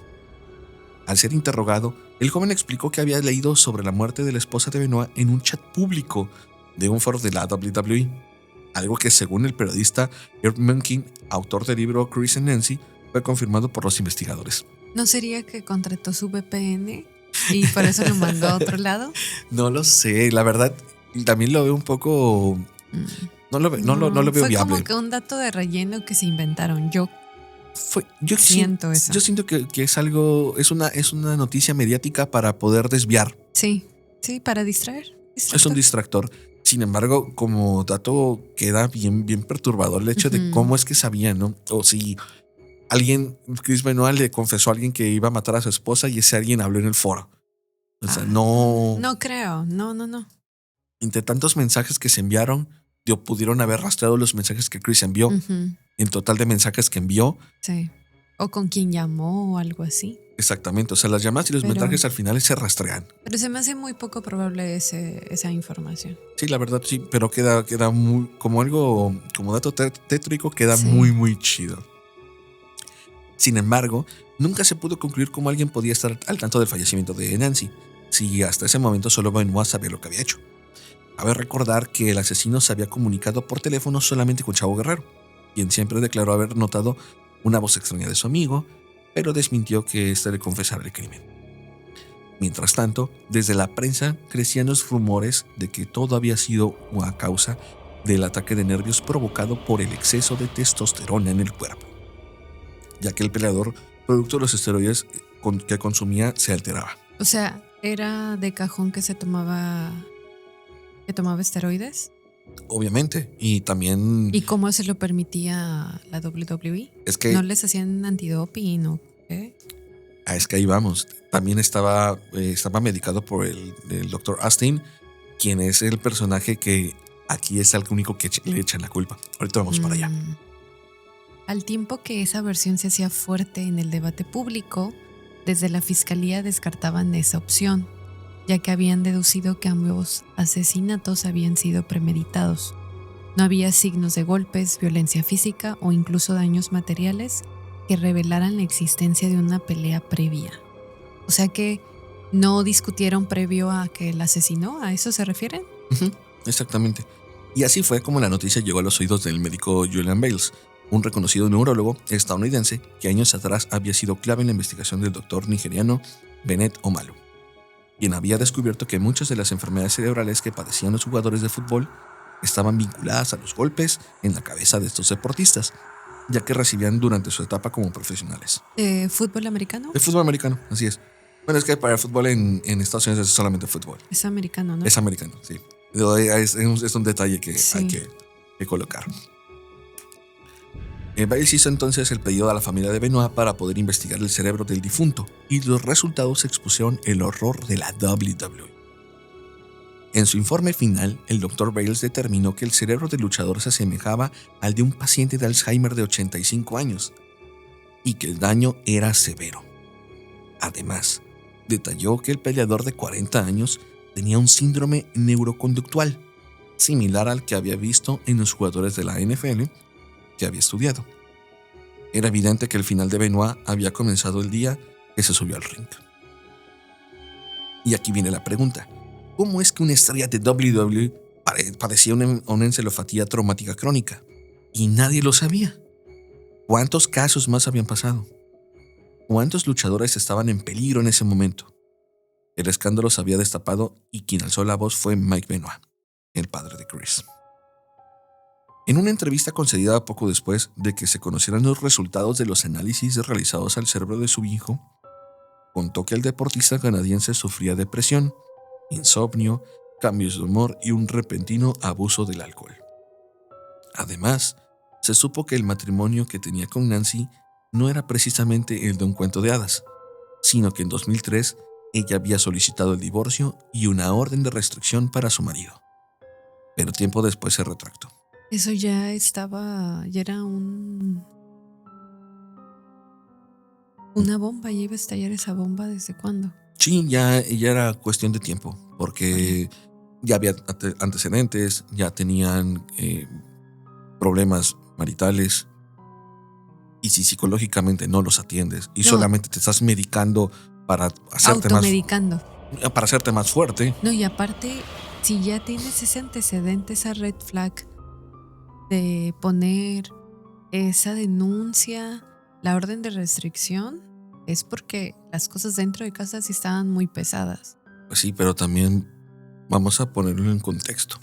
Speaker 1: Al ser interrogado, el joven explicó que había leído sobre la muerte de la esposa de Benoit en un chat público de un foro de la WWE, algo que según el periodista Herb Mencken, autor del libro Chris and Nancy, fue confirmado por los investigadores.
Speaker 2: ¿No sería que contrató su VPN y por eso lo mandó a otro lado?
Speaker 1: No lo sé, la verdad, también lo veo un poco... No lo veo viable.
Speaker 2: Fue como que un dato de relleno que se inventaron. Yo siento eso.
Speaker 1: Yo siento que es algo, es una noticia mediática para poder desviar.
Speaker 2: Sí, para distraer.
Speaker 1: Es un distractor. Sin embargo, como dato queda bien perturbador el hecho de cómo es que sabían, ¿no? O si Chris Benoit le confesó a alguien que iba a matar a su esposa y ese alguien habló en el foro. O sea, no.
Speaker 2: No creo, no.
Speaker 1: Entre tantos mensajes que se enviaron, pudieron haber rastreado los mensajes que Chris envió. En total de mensajes que envió.
Speaker 2: Sí. O con quien llamó o algo así.
Speaker 1: Exactamente. O sea, las llamadas y los mensajes al final se rastrean.
Speaker 2: Pero se me hace muy poco probable esa información.
Speaker 1: Sí, la verdad sí. Pero queda muy... Como algo... Como dato tétrico, queda muy, muy chido. Sin embargo, nunca se pudo concluir cómo alguien podía estar al tanto del fallecimiento de Nancy, si hasta ese momento solo Benoit sabía lo que había hecho. Cabe recordar que el asesino se había comunicado por teléfono solamente con Chavo Guerrero, quien siempre declaró haber notado una voz extraña de su amigo, pero desmintió que éste le confesara el crimen. Mientras tanto, desde la prensa crecían los rumores de que todo había sido a causa del ataque de nervios provocado por el exceso de testosterona en el cuerpo, ya que el peleador, producto de los esteroides que consumía, se alteraba.
Speaker 2: O sea, ¿era de cajón que tomaba esteroides?
Speaker 1: Obviamente, y también...
Speaker 2: ¿Y cómo se lo permitía la WWE?
Speaker 1: Es que...
Speaker 2: ¿No les hacían antidoping o qué?
Speaker 1: Es que ahí vamos. También estaba medicado por el Dr. Austin, quien es el personaje que aquí es el único que le echan la culpa. Ahorita vamos para allá.
Speaker 2: Al tiempo que esa versión se hacía fuerte en el debate público, desde la fiscalía descartaban esa opción, ya que habían deducido que ambos asesinatos habían sido premeditados. No había signos de golpes, violencia física o incluso daños materiales que revelaran la existencia de una pelea previa. O sea que no discutieron previo a que el asesinó, ¿a eso se refieren?
Speaker 1: Exactamente. Y así fue como la noticia llegó a los oídos del médico Julian Bales, un reconocido neurólogo estadounidense que años atrás había sido clave en la investigación del doctor nigeriano Bennett Omalu, quien había descubierto que muchas de las enfermedades cerebrales que padecían los jugadores de fútbol estaban vinculadas a los golpes en la cabeza de estos deportistas, ya que recibían durante su etapa como profesionales.
Speaker 2: ¿Fútbol americano?
Speaker 1: El fútbol americano, así es. Bueno, es que para el fútbol en Estados Unidos es solamente fútbol.
Speaker 2: Es americano, ¿no?
Speaker 1: Es americano, sí. Es un detalle que hay que colocar. Bales hizo entonces el pedido a la familia de Benoit para poder investigar el cerebro del difunto, y los resultados expusieron el horror de la WWE. En su informe final, el Dr. Bales determinó que el cerebro del luchador se asemejaba al de un paciente de Alzheimer de 85 años y que el daño era severo. Además, detalló que el peleador de 40 años tenía un síndrome neuroconductual, similar al que había visto en los jugadores de la NFL que había estudiado. Era evidente que el final de Benoit había comenzado el día que se subió al ring. Y aquí viene la pregunta: ¿cómo es que una estrella de WWE padecía una encefalopatía traumática crónica y nadie lo sabía? ¿Cuántos casos más habían pasado? ¿Cuántos luchadores estaban en peligro en ese momento? El escándalo se había destapado y quien alzó la voz fue Mike Benoit, el padre de Chris. En una entrevista concedida poco después de que se conocieran los resultados de los análisis realizados al cerebro de su hijo, contó que el deportista canadiense sufría depresión, insomnio, cambios de humor y un repentino abuso del alcohol. Además, se supo que el matrimonio que tenía con Nancy no era precisamente el de un cuento de hadas, sino que en 2003 ella había solicitado el divorcio y una orden de restricción para su marido. Pero tiempo después se retractó.
Speaker 2: Eso ya era una bomba, ya iba a estallar esa bomba. ¿Desde cuándo?
Speaker 1: Sí, ya era cuestión de tiempo, porque ya había antecedentes, ya tenían problemas maritales, y si psicológicamente no los atiendes y solamente te estás medicando para hacerte más fuerte.
Speaker 2: No, y aparte, si ya tienes ese antecedente, esa red flag de poner esa denuncia, la orden de restricción, es porque las cosas dentro de casa sí estaban muy pesadas.
Speaker 1: Pues sí, pero también vamos a ponerlo en contexto.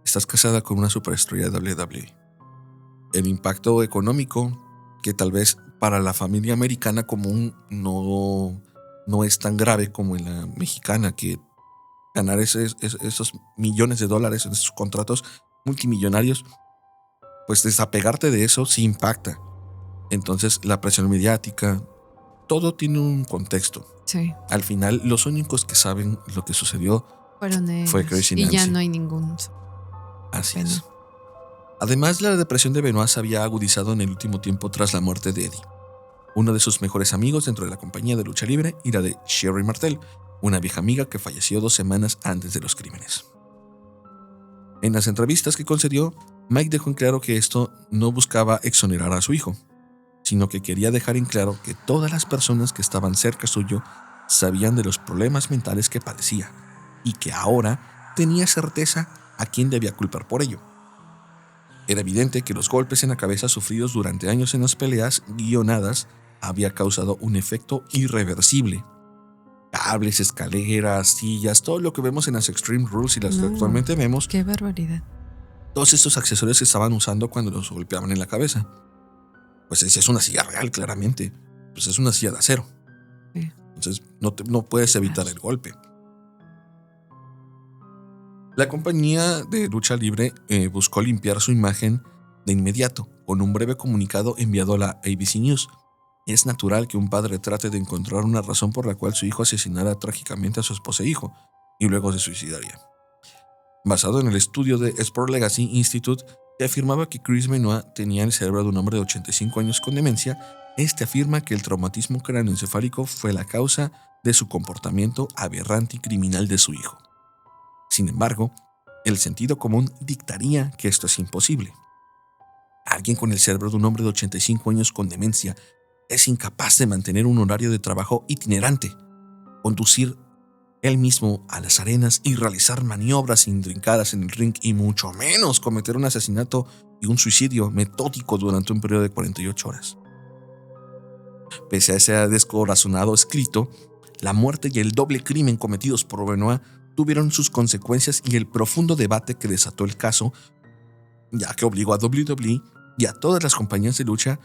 Speaker 1: Estás casada con una superestrella de WWE. El impacto económico, que tal vez para la familia americana común no es tan grave como en la mexicana, que ganar esos millones de dólares en esos contratos multimillonarios, pues desapegarte de eso sí impacta. Entonces la presión mediática, todo tiene un contexto.
Speaker 2: Sí.
Speaker 1: Al final, los únicos que saben lo que sucedió
Speaker 2: Fueron ellos.
Speaker 1: Fue Chris y
Speaker 2: ya
Speaker 1: Nancy.
Speaker 2: no hay ningún.
Speaker 1: Así
Speaker 2: Bueno.
Speaker 1: es. Además, la depresión de Benoit se había agudizado en el último tiempo tras la muerte de Eddie, uno de sus mejores amigos dentro de la compañía de lucha libre, y la de Sherry Martel, una vieja amiga que falleció 2 semanas antes de los crímenes. En las entrevistas que concedió, Mike dejó en claro que esto no buscaba exonerar a su hijo, sino que quería dejar en claro que todas las personas que estaban cerca suyo sabían de los problemas mentales que padecía y que ahora tenía certeza a quién debía culpar por ello. Era evidente que los golpes en la cabeza sufridos durante años en las peleas guionadas había causado un efecto irreversible. Cables, escaleras, sillas, todo lo que vemos en las Extreme Rules y las que
Speaker 2: No.
Speaker 1: actualmente vemos,
Speaker 2: Qué barbaridad.
Speaker 1: todos estos accesorios que estaban usando cuando los golpeaban en la cabeza. Pues es una silla real, claramente. Pues es una silla de acero.
Speaker 2: Sí.
Speaker 1: Entonces no puedes evitar el golpe. La compañía de lucha libre buscó limpiar su imagen de inmediato, con un breve comunicado enviado a la ABC News. Es natural que un padre trate de encontrar una razón por la cual su hijo asesinara trágicamente a su esposa e hijo, y luego se suicidaría. Basado en el estudio de Sport Legacy Institute, que afirmaba que Chris Benoit tenía el cerebro de un hombre de 85 años con demencia, este afirma que el traumatismo cráneoencefálico fue la causa de su comportamiento aberrante y criminal de su hijo. Sin embargo, el sentido común dictaría que esto es imposible. Alguien con el cerebro de un hombre de 85 años con demencia es incapaz de mantener un horario de trabajo itinerante, conducir él mismo a las arenas y realizar maniobras intrincadas en el ring, y mucho menos cometer un asesinato y un suicidio metódico durante un periodo de 48 horas. Pese a ese descorazonado escrito, la muerte y el doble crimen cometidos por Benoit tuvieron sus consecuencias y el profundo debate que desató el caso, ya que obligó a WWE y a todas las compañías de lucha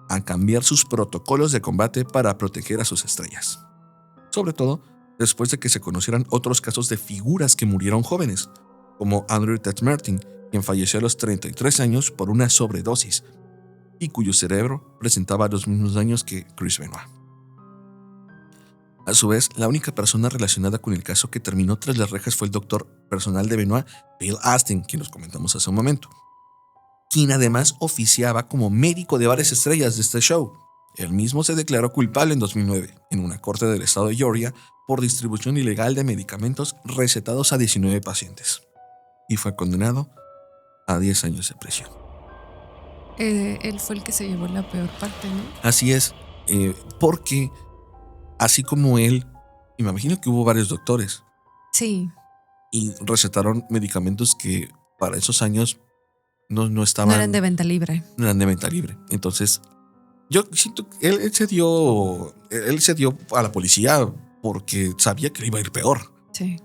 Speaker 1: a cambiar sus protocolos de combate para proteger a sus estrellas. Sobre todo, después de que se conocieran otros casos de figuras que murieron jóvenes, como Andrew Tate Martin, quien falleció a los 33 años por una sobredosis y cuyo cerebro presentaba los mismos daños que Chris Benoit. A su vez, la única persona relacionada con el caso que terminó tras las rejas fue el doctor personal de Benoit, Bill Austin, quien nos comentamos hace un momento, quien además oficiaba como médico de varias estrellas de este show. Él mismo se declaró culpable en 2009 en una corte del estado de Georgia por distribución ilegal de medicamentos recetados a 19 pacientes y fue condenado a 10 años de prisión.
Speaker 2: Él fue el que se llevó la peor parte, ¿no?
Speaker 1: Así es, porque así como él, y me imagino que hubo varios doctores
Speaker 2: Sí,
Speaker 1: y recetaron medicamentos que para esos años no estaban,
Speaker 2: no eran de venta libre.
Speaker 1: no eran de venta libre. Entonces, yo siento que él se dio a la policía porque sabía que le iba a ir peor.
Speaker 2: Sí.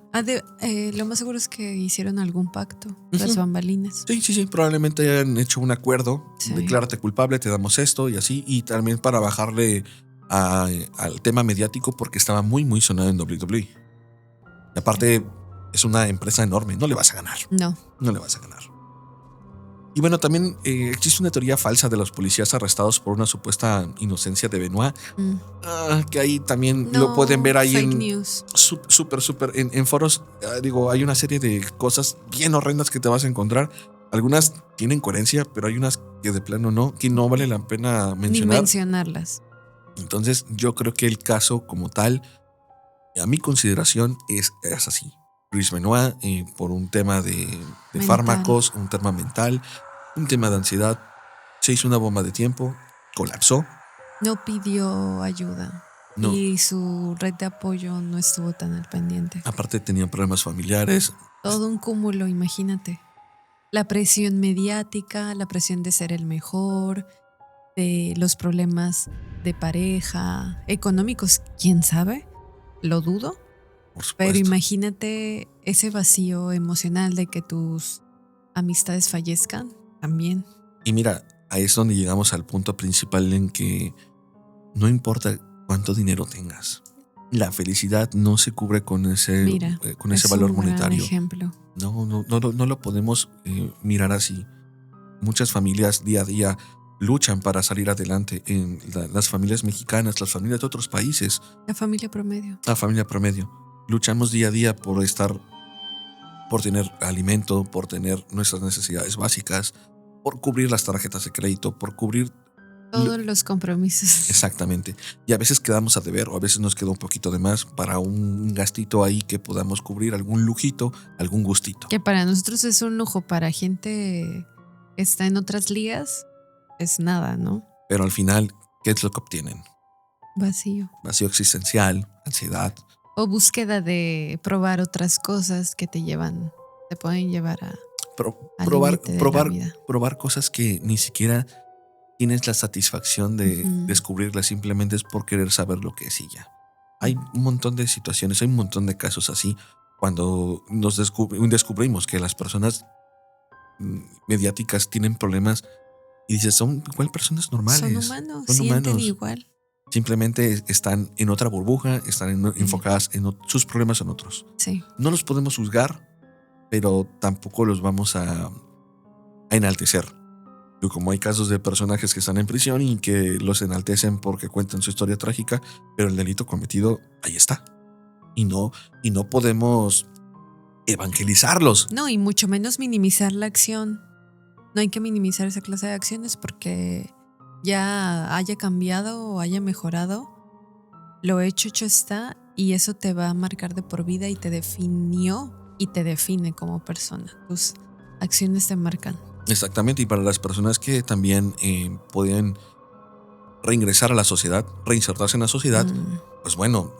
Speaker 2: Lo más seguro es que hicieron algún pacto, las
Speaker 1: Ujú.
Speaker 2: bambalinas.
Speaker 1: Sí, probablemente hayan hecho un acuerdo,
Speaker 2: Sí.
Speaker 1: declárate culpable, te damos esto y así, y también para bajarle al tema mediático porque estaba muy sonado en WWE. Y aparte, es una empresa enorme, no le vas a ganar.
Speaker 2: No.
Speaker 1: No le vas a ganar. Y bueno, también existe una teoría falsa de los policías arrestados por una supuesta inocencia de Benoit, que ahí también
Speaker 2: No,
Speaker 1: lo pueden ver ahí
Speaker 2: fake
Speaker 1: en
Speaker 2: news.
Speaker 1: súper en foros. Hay una serie de cosas bien horrendas que te vas a encontrar. Algunas tienen coherencia, pero hay unas que de plano no, que no vale la pena
Speaker 2: Ni
Speaker 1: mencionar.
Speaker 2: mencionarlas.
Speaker 1: Entonces yo creo que el caso como tal, a mi consideración, es así. Chris Benoit, por un tema de
Speaker 2: Mental.
Speaker 1: fármacos, un tema mental, un tema de ansiedad, se hizo una bomba de tiempo, colapsó.
Speaker 2: No pidió ayuda.
Speaker 1: No.
Speaker 2: Y su red de apoyo no estuvo tan al pendiente.
Speaker 1: Aparte tenían problemas familiares.
Speaker 2: Todo un cúmulo, imagínate. La presión mediática, la presión de ser el mejor, de los problemas de pareja, económicos, quién sabe, lo dudo.
Speaker 1: Por supuesto.
Speaker 2: Pero imagínate ese vacío emocional de que tus amistades fallezcan también.
Speaker 1: Y mira, ahí es donde llegamos al punto principal en que no importa cuánto dinero tengas, la felicidad no se cubre con ese,
Speaker 2: Mira,
Speaker 1: con ese
Speaker 2: es
Speaker 1: valor
Speaker 2: un gran
Speaker 1: monetario.
Speaker 2: ejemplo.
Speaker 1: No lo podemos mirar así. Muchas familias día a día luchan para salir adelante, en las familias mexicanas, las familias de otros países,
Speaker 2: La familia promedio.
Speaker 1: la familia promedio. Luchamos día a día por estar por tener alimento, por tener nuestras necesidades básicas, por cubrir las tarjetas de crédito, por cubrir
Speaker 2: Todos los compromisos.
Speaker 1: exactamente. Y a veces quedamos a deber o a veces nos queda un poquito de más para un gastito ahí que podamos cubrir, algún lujito, algún gustito.
Speaker 2: Que para nosotros es un lujo, para gente que está en otras ligas es nada, ¿no?
Speaker 1: Pero al final, ¿qué es lo que obtienen?
Speaker 2: Vacío.
Speaker 1: Vacío existencial, ansiedad.
Speaker 2: O búsqueda de probar otras cosas que te pueden llevar al límite de la vida.
Speaker 1: Probar cosas que ni siquiera tienes la satisfacción de
Speaker 2: Ujú.
Speaker 1: descubrirlas, simplemente es por querer saber lo que es y ya. Hay un montón de situaciones, hay un montón de casos así cuando nos descubrimos que las personas mediáticas tienen problemas y dices, son igual personas normales.
Speaker 2: Son humanos,
Speaker 1: Son
Speaker 2: sienten
Speaker 1: humanos.
Speaker 2: igual.
Speaker 1: Simplemente están en otra burbuja, están enfocadas en sus problemas en otros.
Speaker 2: Sí.
Speaker 1: No los podemos juzgar, pero tampoco los vamos a enaltecer. Y como hay casos de personajes que están en prisión y que los enaltecen porque cuentan su historia trágica, pero el delito cometido ahí está. Y no podemos evangelizarlos.
Speaker 2: No, y mucho menos minimizar la acción. No hay que minimizar esa clase de acciones porque ya haya cambiado o haya mejorado. Lo hecho está, y eso te va a marcar de por vida y te definió y te define como persona. Tus acciones te marcan.
Speaker 1: Exactamente, y para las personas que también pueden reingresar a la sociedad, reinsertarse en la sociedad, pues bueno,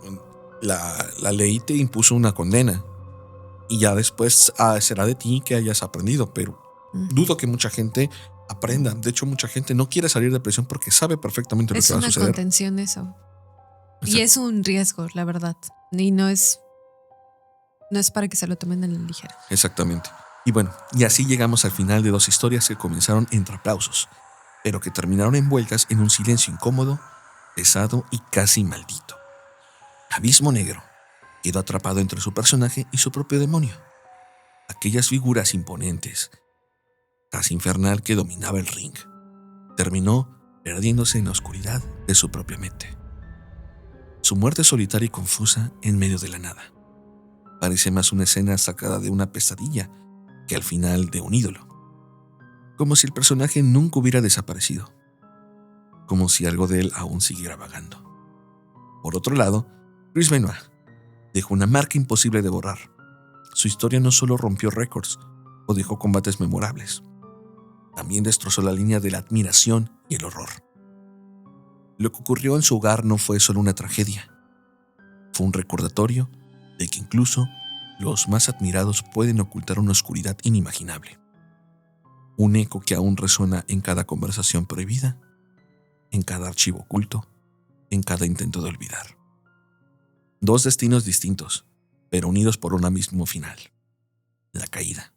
Speaker 1: la ley te impuso una condena y ya después será de ti que hayas aprendido, pero dudo que mucha gente aprenda. De hecho, mucha gente no quiere salir de prisión porque sabe perfectamente lo que va a suceder.
Speaker 2: Es una contención eso.
Speaker 1: Exacto.
Speaker 2: Y es un riesgo, la verdad. Y no es para que se lo tomen a la ligera.
Speaker 1: Exactamente. Y bueno, y así llegamos al final de dos historias que comenzaron entre aplausos, pero que terminaron envueltas en un silencio incómodo, pesado y casi maldito. Abismo Negro quedó atrapado entre su personaje y su propio demonio. Aquellas figuras imponentes, casi infernal que dominaba el ring, terminó perdiéndose en la oscuridad de su propia mente. Su muerte solitaria y confusa en medio de la nada. Parece más una escena sacada de una pesadilla que al final de un ídolo. Como si el personaje nunca hubiera desaparecido. Como si algo de él aún siguiera vagando. Por otro lado, Chris Benoit dejó una marca imposible de borrar. Su historia no solo rompió récords o dejó combates memorables, también destrozó la línea de la admiración y el horror. Lo que ocurrió en su hogar no fue solo una tragedia. Fue un recordatorio de que incluso los más admirados pueden ocultar una oscuridad inimaginable. Un eco que aún resuena en cada conversación prohibida, en cada archivo oculto, en cada intento de olvidar. Dos destinos distintos, pero unidos por un mismo final. La caída.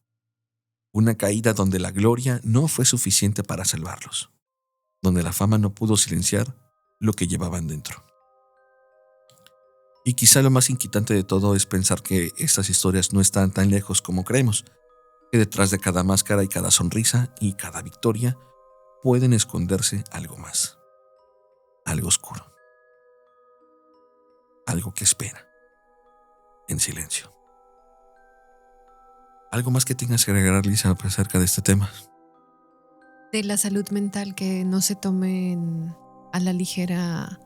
Speaker 1: Una caída donde la gloria no fue suficiente para salvarlos, donde la fama no pudo silenciar lo que llevaban dentro. Y quizá lo más inquietante de todo es pensar que estas historias no están tan lejos como creemos, que detrás de cada máscara y cada sonrisa y cada victoria pueden esconderse algo más, algo oscuro, algo que espera, en silencio. ¿Algo más que tengas que agregar, Lisa, acerca de este tema?
Speaker 2: De la salud mental, que no se tomen a la ligera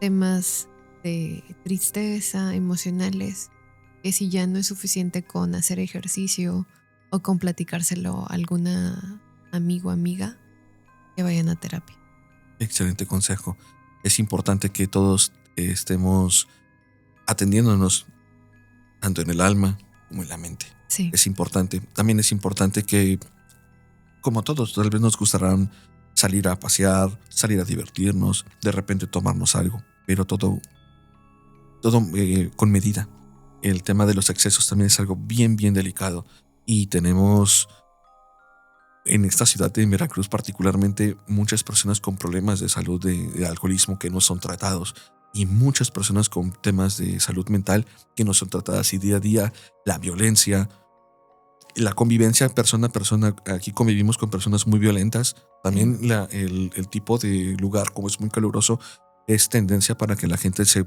Speaker 2: temas de tristeza, emocionales, que si ya no es suficiente con hacer ejercicio o con platicárselo a alguna amigo o amiga, que vayan a terapia.
Speaker 1: Excelente consejo. Es importante que todos estemos atendiéndonos, tanto en el alma como en la mente.
Speaker 2: Sí.
Speaker 1: Es importante. También es importante que, como todos, tal vez nos gustarán salir a pasear, salir a divertirnos, de repente tomarnos algo, pero todo con medida. El tema de los excesos también es algo bien, bien delicado. Y tenemos en esta ciudad de Veracruz particularmente muchas personas con problemas de salud de alcoholismo que no son tratados. Y muchas personas con temas de salud mental que no son tratadas. Y día a día la violencia, la convivencia persona a persona. Aquí convivimos con personas muy violentas. También el tipo de lugar, como es muy caluroso, es tendencia para que la gente se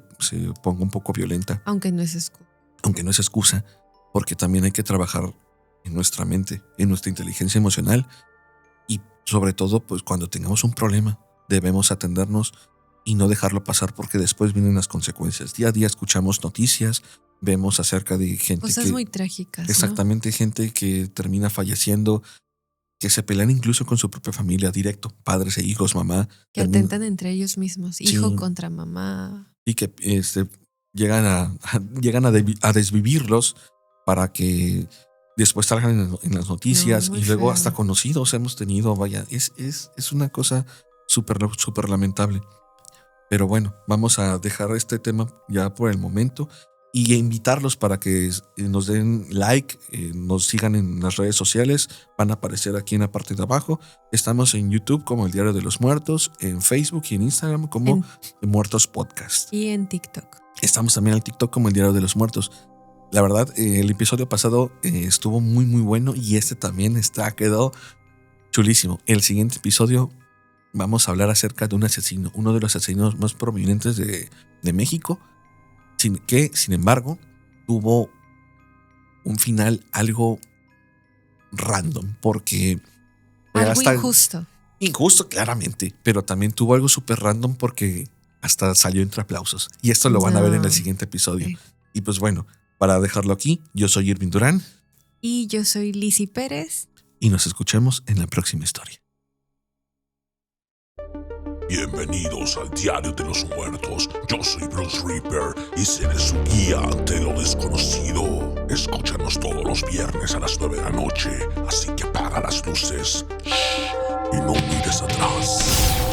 Speaker 1: ponga un poco violenta.
Speaker 2: Aunque no es excusa.
Speaker 1: Aunque no es excusa. porque también hay que trabajar en nuestra mente, en nuestra inteligencia emocional y sobre todo pues cuando tengamos un problema debemos atendernos y no dejarlo pasar porque después vienen las consecuencias. Día a día escuchamos noticias, vemos acerca de gente
Speaker 2: Cosas muy trágicas, ¿no?
Speaker 1: exactamente, gente que termina falleciendo, que se pelean incluso con su propia familia directo, padres e hijos, mamá.
Speaker 2: Que atentan entre ellos mismos, hijo contra mamá.
Speaker 1: Y que llegan a desvivirlos para que después salgan en las noticias y luego hasta conocidos hemos tenido, vaya, es una cosa súper lamentable. Pero bueno, vamos a dejar este tema ya por el momento y invitarlos para que nos den like, nos sigan en las redes sociales, van a aparecer aquí en la parte de abajo. Estamos en YouTube como El Diario de los Muertos, en Facebook y en Instagram como Muertos Podcast.
Speaker 2: Y en TikTok.
Speaker 1: Estamos también en TikTok como El Diario de los Muertos. La verdad, el episodio pasado estuvo muy bueno y este también quedó chulísimo. El siguiente episodio vamos a hablar acerca de un asesino, uno de los asesinos más prominentes de México, que sin embargo tuvo un final algo random, porque
Speaker 2: algo injusto.
Speaker 1: Injusto, claramente, pero también tuvo algo súper random porque hasta salió entre aplausos. Y esto lo van a ver en el siguiente episodio. Okay. Y pues bueno, para dejarlo aquí, yo soy Irving Durán.
Speaker 2: Y yo soy Lizzy Pérez.
Speaker 1: Y nos escuchamos en la próxima historia.
Speaker 3: Bienvenidos al Diario de los Muertos. Yo soy Bruce Reaper y seré su guía ante lo desconocido. Escúchanos todos los viernes a las 9 de la noche, así que apaga las luces y no mires atrás.